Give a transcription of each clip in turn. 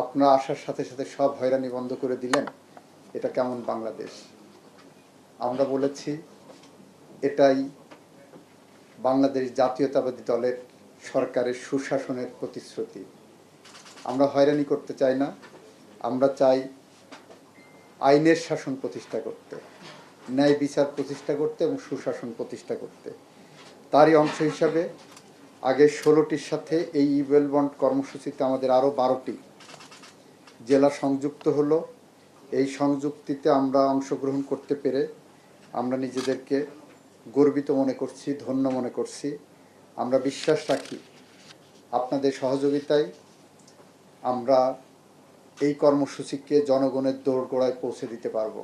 আপনারা আসার সাথে সাথে সব হয়রানি বন্ধ করে দিলেন, এটা কেমন বাংলাদেশ? আমরা বলেছি এটাই বাংলাদেশ জাতীয়তাবাদী দলের সরকারের সুশাসনের প্রতিশ্রুতি। আমরা হয়রানি করতে চাই না, আমরা চাই আইনের শাসন প্রতিষ্ঠা করতে, ন্যায় বিচার প্রতিষ্ঠা করতে এবং সুশাসন প্রতিষ্ঠা করতে। তারই অংশ হিসাবে আগে 16টির সাথে এই ইউবেল বন্ড কর্মসূচিতে আমাদের আরও 12টি জেলা সংযুক্ত হলো। এই সংযুক্তিতে আমরা অংশগ্রহণ করতে পেরে আমরা নিজেদেরকে গর্বিত মনে করছি, ধন্য মনে করছি। আমরা বিশ্বাস রাখি আপনাদের সহযোগিতায় আমরা এই কর্মসূচিকে জনগণের দোরগোড়ায় পৌঁছে দিতে পারব।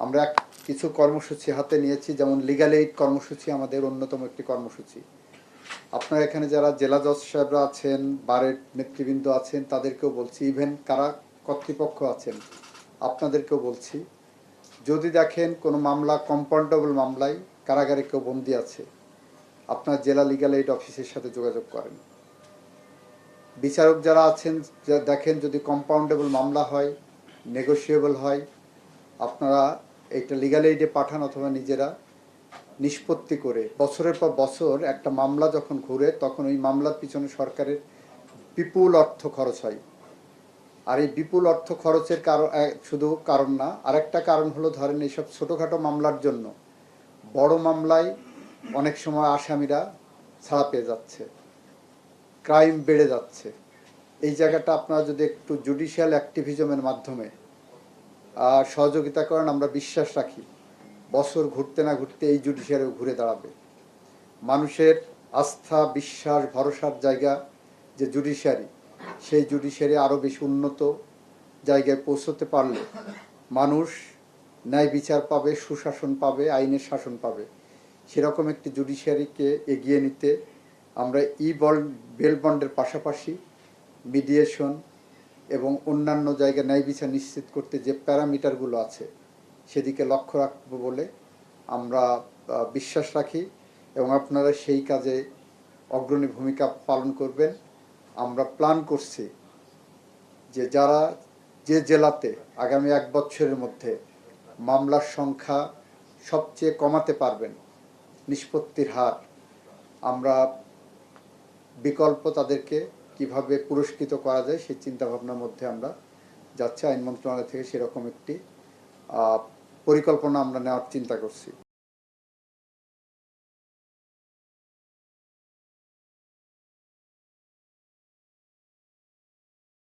আমরা কিছু কর্মসূচি হাতে নিয়েছি, যেমন লিগ্যাল এইড কর্মসূচি আমাদের অন্যতম একটি কর্মসূচি। আপনারা এখানে যারা জেলা জজ সাহেবরা আছেন, বারের নেতৃবৃন্দ আছেন, তাদেরকেও বলছি, ইভেন কারা কর্তৃপক্ষ আছেন আপনাদেরকেও বলছি, যদি দেখেন কোনো মামলা কম্পাউন্ডেবল মামলায় কারাগারে কেউ বন্দী আছে, আপনার জেলা লিগ্যাল এইড অফিসের সাথে যোগাযোগ করেন। বিচারক যারা আছেন দেখেন যদি কম্পাউন্ডেবল মামলা হয়, নেগোশিয়েবল হয়, আপনারা এইটা লিগ্যাল এইডে পাঠান অথবা নিজেরা নিষ্পত্তি করে। বছরের পর বছর একটা মামলা যখন ঘুরে তখন ওই মামলার পিছনে সরকারের বিপুল অর্থ খরচ হয়। আর এই বিপুল অর্থ খরচের কারণ শুধু কারণ না, আরেকটা কারণ হলো ধরেন এইসব ছোটোখাটো মামলার জন্য বড় মামলায় অনেক সময় আসামিরা ছাড়া পেয়ে যাচ্ছে, ক্রাইম বেড়ে যাচ্ছে। এই জায়গাটা আপনারা যদি একটু জুডিশিয়াল অ্যাক্টিভিজমের মাধ্যমে সহযোগিতা করেন, আমরা বিশ্বাস রাখি বছর ঘুরতে না ঘুরতে এই জুডিশিয়ারিও ঘুরে দাঁড়াবে। মানুষের আস্থা, বিশ্বাস, ভরসার জায়গা যে জুডিশিয়ারি, সেই জুডিশিয়ারি আরও বেশি উন্নত জায়গায় পৌঁছতে পারলে মানুষ ন্যায় বিচার পাবে, সুশাসন পাবে, আইনের শাসন পাবে। সেরকম একটি জুডিশিয়ারিকে এগিয়ে নিতে আমরা বেল বন্ডের পাশাপাশি মিডিয়েশন এবং অন্যান্য জায়গায় ন্যায় বিচার নিশ্চিত করতে যে প্যারামিটারগুলো আছে সেদিকে লক্ষ্য রাখব বলে আমরা বিশ্বাস রাখি এবং আপনারা সেই কাজে অগ্রণী ভূমিকা পালন করবেন। আমরা প্ল্যান করছি যে যারা যে জেলাতে আগামী 1 বছরের মধ্যে মামলার সংখ্যা সবচেয়ে কমাতে পারবেন, নিষ্পত্তির হার, আমরা বিকল্প তাদেরকে কিভাবে পুরস্কৃত করা যায় সেই চিন্তাভাবনার মধ্যে আমরা যাচ্ছি। আইন মন্ত্রণালয় থেকে সেরকম একটি পরিকল্পনা আমরা নেওয়ার চিন্তা করছি।